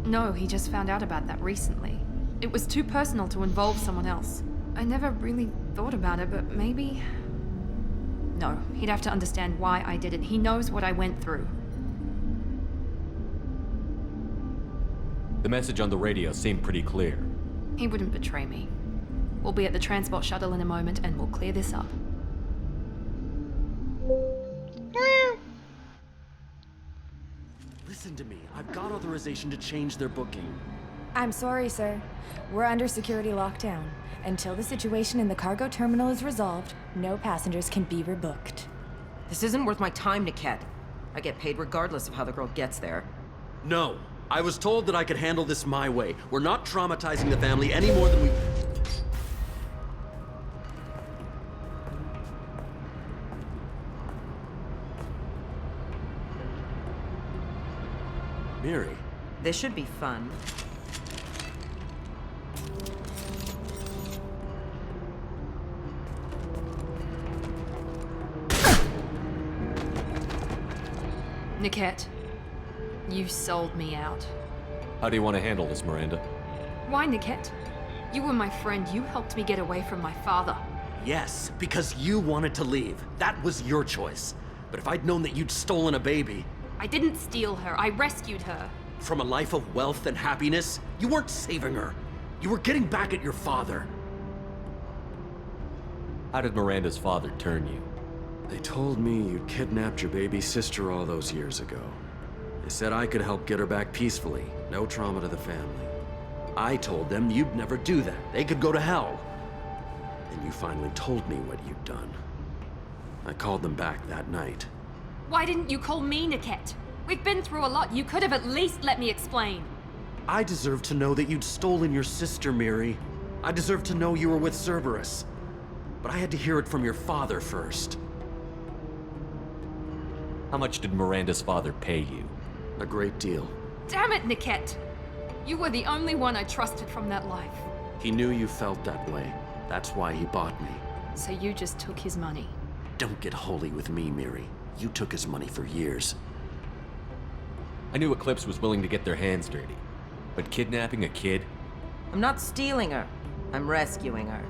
I: No, he just found out about that recently. It was too personal to involve someone else. I never really thought about it, but maybe... No, he'd have to understand why I did it. He knows what I went through.
F: The message on the radio seemed pretty clear.
I: He wouldn't betray me. We'll be at the transport shuttle in a moment and we'll clear this up.
C: Listen to me. I've got authorization to change their booking.
K: I'm sorry, sir. We're under security lockdown. Until the situation in the cargo terminal is resolved, no passengers can be rebooked.
L: This isn't worth my time, Niket. I get paid regardless of how the girl gets there.
C: No. I was told that I could handle this my way. We're not traumatizing the family any more than we... Miri.
L: This should be fun.
I: Niket, you sold me out.
F: How do you want to handle this, Miranda?
I: Why, Niket? You were my friend. You helped me get away from my father.
C: Yes, because you wanted to leave. That was your choice. But if I'd known that you'd stolen a baby...
I: I didn't steal her. I rescued her.
C: From a life of wealth and happiness, you weren't saving her. You were getting back at your father.
F: How did Miranda's father turn you?
C: They told me you'd kidnapped your baby sister all those years ago. They said I could help get her back peacefully. No trauma to the family. I told them you'd never do that. They could go to hell. And you finally told me what you'd done. I called them back that night.
I: Why didn't you call me, Niket? We've been through a lot. You could have at least let me explain.
C: I deserve to know that you'd stolen your sister, Miri. I deserve to know you were with Cerberus. But I had to hear it from your father first.
F: How much did Miranda's father pay you?
C: A great deal.
I: Damn it, Niket! You were the only one I trusted from that life.
C: He knew you felt that way. That's why he bought me.
I: So you just took his money.
C: Don't get holy with me, Miri. You took his money for years.
F: I knew Eclipse was willing to get their hands dirty. But kidnapping a kid?
L: I'm not stealing her. I'm rescuing her.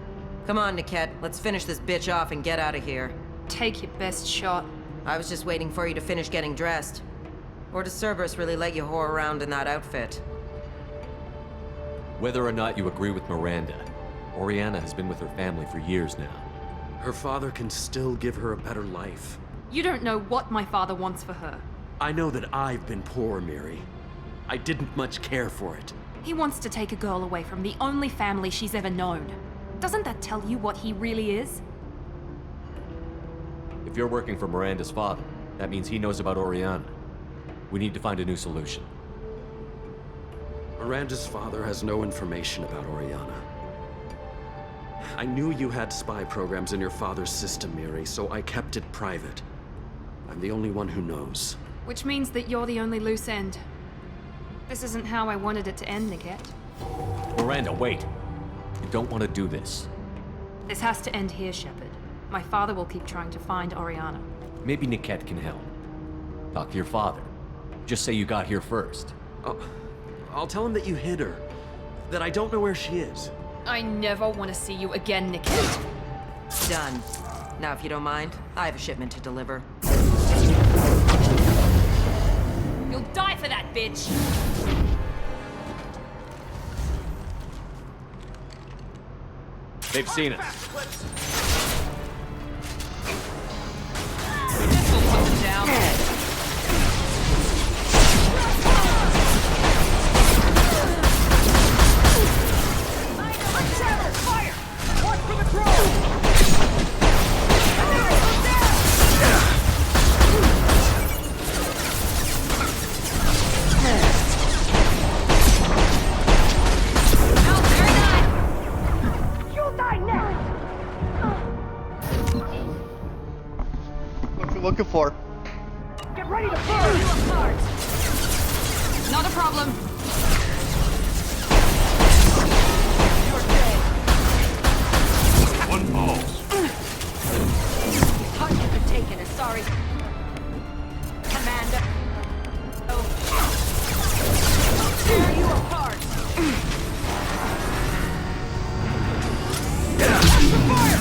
L: Come on, Niket. Let's finish this bitch off and get out of here.
I: Take your best shot.
L: I was just waiting for you to finish getting dressed. Or does Cerberus really let you whore around in that outfit?
F: Whether or not you agree with Miranda, Oriana has been with her family for years now.
C: Her father can still give her a better life.
I: You don't know what my father wants for her.
C: I know that I've been poor, Miri. I didn't much care for it.
I: He wants to take a girl away from the only family she's ever known. Doesn't that tell you what he really is?
F: If you're working for Miranda's father, that means he knows about Oriana. We need to find a new solution.
C: Miranda's father has no information about Oriana. I knew you had spy programs in your father's system, Miri, so I kept it private. I'm the only one who knows.
I: Which means that you're the only loose end. This isn't how I wanted it to end, Niket.
F: Miranda, wait! You don't want to do this.
I: This has to end here, Shepard. My father will keep trying to find Oriana.
F: Maybe Niket can help. Talk to your father. Just say you got here first.
C: I'll tell him that you hid her. That I don't know where she is.
I: I never want to see you again, Niket.
L: Done. Now, if you don't mind, I have a shipment to deliver.
I: You'll die for that, bitch!
F: They've seen us.
I: This will put them down.
M: Fire! Watch for the crow!
X: Looking for.
M: Get ready to burn! You apart!
I: Not a problem.
M: You're dead.
D: One pulse.
J: Hunt has been taken. Sorry. Commander. Oh. Tear you apart.
M: Fire!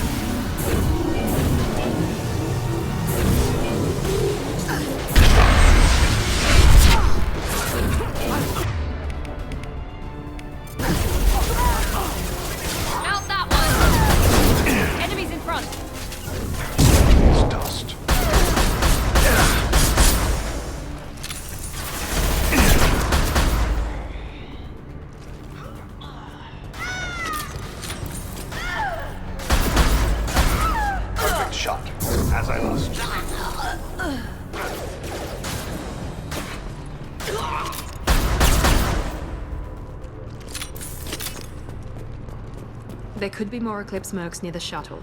I: There could be more Eclipse mercs near the shuttle.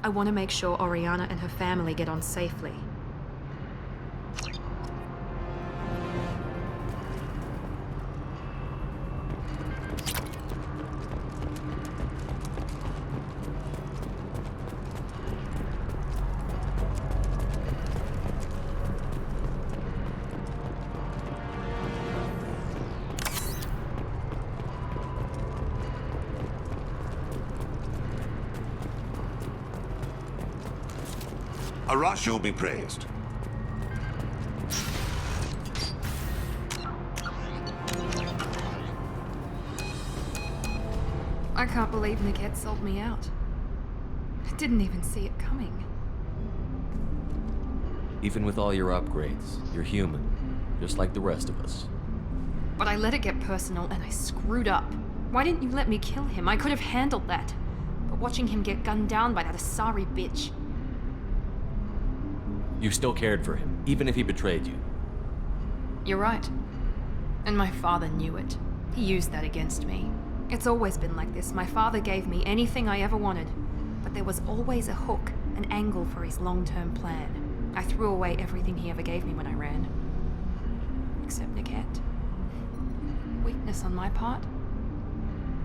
I: I want to make sure Oriana and her family get on safely.
D: Arashu be praised.
I: I can't believe Niket sold me out. I didn't even see it coming.
F: Even with all your upgrades, you're human, just like the rest of us.
I: But I let it get personal and I screwed up. Why didn't you let me kill him? I could have handled that. But watching him get gunned down by that Asari bitch.
F: You still cared for him, even if he betrayed you.
I: You're right. And my father knew it. He used that against me. It's always been like this. My father gave me anything I ever wanted. But there was always a hook, an angle for his long-term plan. I threw away everything he ever gave me when I ran. Except Niket. Weakness on my part?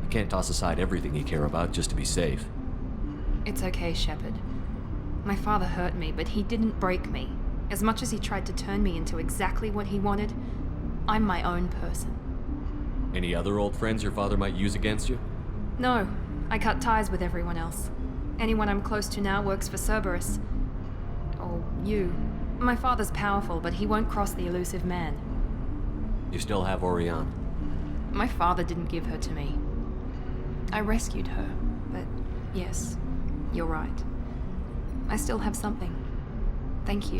F: You can't toss aside everything you care about just to be safe.
I: It's okay, Shepard. My father hurt me, but he didn't break me. As much as he tried to turn me into exactly what he wanted, I'm my own person.
F: Any other old friends your father might use against you?
I: No, I cut ties with everyone else. Anyone I'm close to now works for Cerberus. Or you. My father's powerful, but he won't cross the elusive man.
F: You still have Oriana.
I: My father didn't give her to me. I rescued her, but yes, you're right. I still have something. Thank you.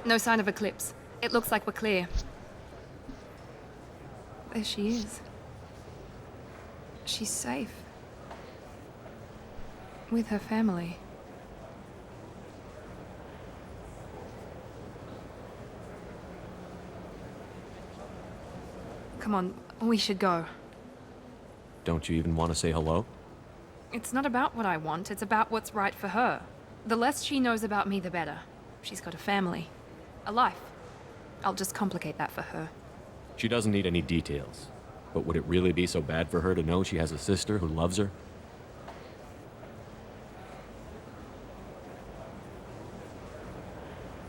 I: No sign of Eclipse. It looks like we're clear. There she is. She's safe. With her family. Come on, we should go.
F: Don't you even want to say hello?
I: It's not about what I want, it's about what's right for her. The less she knows about me, the better. She's got a family. A life. I'll just complicate that for her.
F: She doesn't need any details. But would it really be so bad for her to know she has a sister who loves her?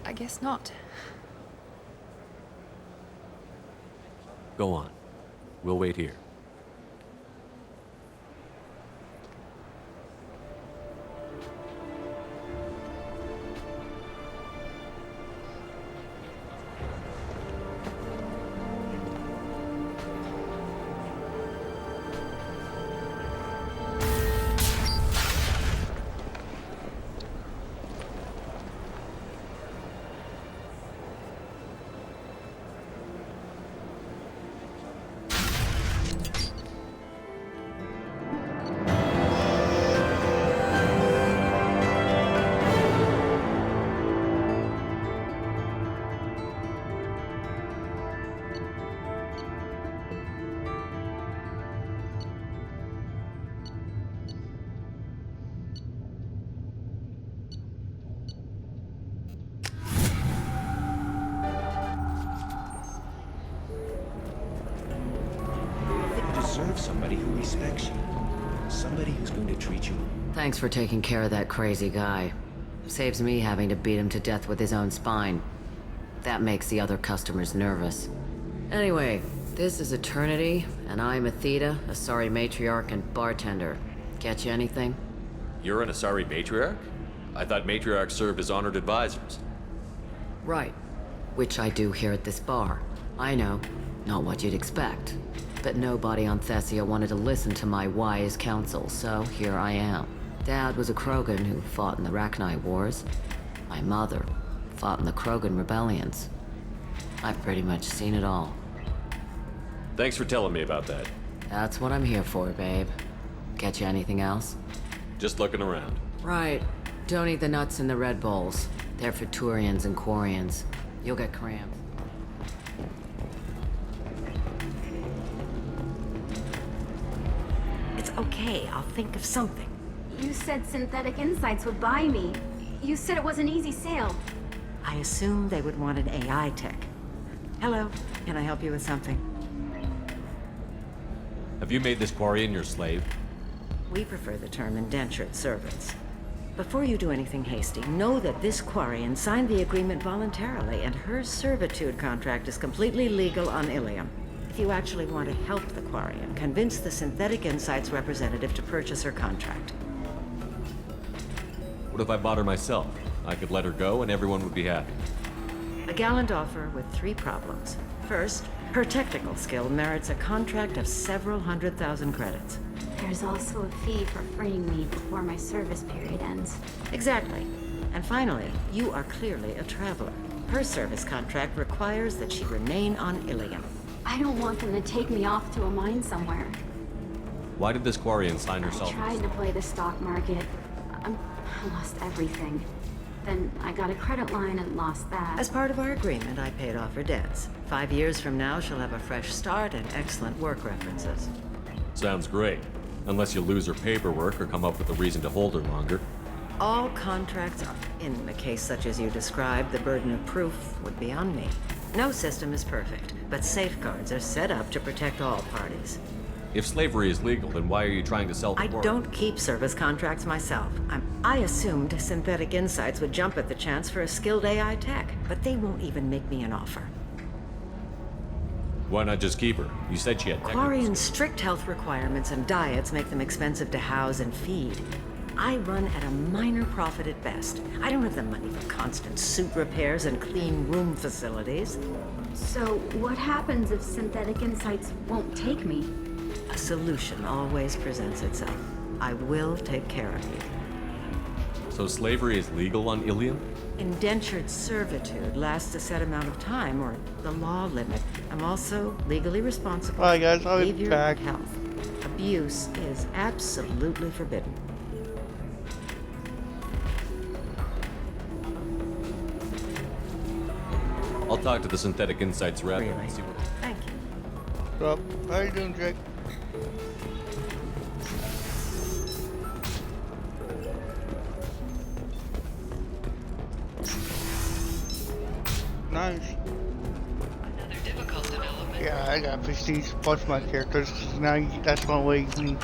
I: I guess not.
F: Go on. We'll wait here.
B: Somebody who respects you. Somebody who's going to treat you.
L: Thanks for taking care of that crazy guy. Saves me having to beat him to death with his own spine. That makes the other customers nervous. Anyway, this is Eternity, and I'm Athena, Asari matriarch and bartender. Get you anything?
F: You're an Asari matriarch? I thought matriarchs served as honored advisors.
L: Right. Which I do here at this bar. I know. Not what you'd expect. But nobody on Thessia wanted to listen to my wise counsel, so here I am. Dad was a Krogan who fought in the Rachni Wars. My mother fought in the Krogan rebellions. I've pretty much seen it all.
F: Thanks for telling me about that.
L: That's what I'm here for, babe. Get you anything else?
F: Just looking around.
L: Right. Don't eat the nuts in the Red Bowls. They're for Turians and Quarians. You'll get cramps.
U: It's okay, I'll think of something.
H: You said Synthetic Insights would buy me. You said it was an easy sale.
U: I assumed they would want an AI tech. Hello, can I help you with something?
F: Have you made this Quarian your slave?
U: We prefer the term indentured servants. Before you do anything hasty, know that this Quarian signed the agreement voluntarily, and her servitude contract is completely legal on Ilium. If you actually want to help the Quarian, convince the Synthetic Insights representative to purchase her contract.
F: What if I bought her myself? I could let her go and everyone would be happy.
U: A gallant offer with 3 problems. First, her technical skill merits a contract of several 100,000 credits.
H: There's also a fee for freeing me before my service period ends.
U: Exactly. And finally, you are clearly a traveler. Her service contract requires that she remain on Ilium.
H: I don't want them to take me off to a mine somewhere.
F: Why did this Quarian sign
H: I
F: herself?
H: tried to play the stock market. I lost everything. Then I got a credit line and lost that.
U: As part of our agreement, I paid off her debts. 5 years from now, she'll have a fresh start and excellent work references.
F: Sounds great. Unless you lose her paperwork or come up with a reason to hold her longer.
U: All contracts are. In a case such as you described, the burden of proof would be on me. No system is perfect, but safeguards are set up to protect all parties.
F: If slavery is legal, then why are you trying to sell the
U: I
F: Quarian?
U: don't keep service contracts myself. I assumed Synthetic Insights would jump at the chance for a skilled AI tech, but they won't even make me an offer.
F: Why not just keep her? You said she had technical
U: Quarian's strict health requirements and diets make them expensive to house and feed. I run at a minor profit at best. I don't have the money for constant suit repairs and clean room facilities.
H: So what happens if Synthetic Insights won't take me?
U: A solution always presents itself. I will take care of you.
F: So slavery is legal on Ilium?
U: Indentured servitude lasts a set amount of time, or the law limit. I'm also legally responsible
X: Alright guys,
U: for
X: I'll be
U: behavior
X: back.
U: and health. Abuse is absolutely forbidden.
F: I'll talk to the Synthetic Insights rep
U: Really?
F: and see what...
U: Thank you.
X: So, how you doing, Jake? Nice.
P: Another difficult development.
X: Yeah, I got prestige plus my characters. 'Cause now that's one way you can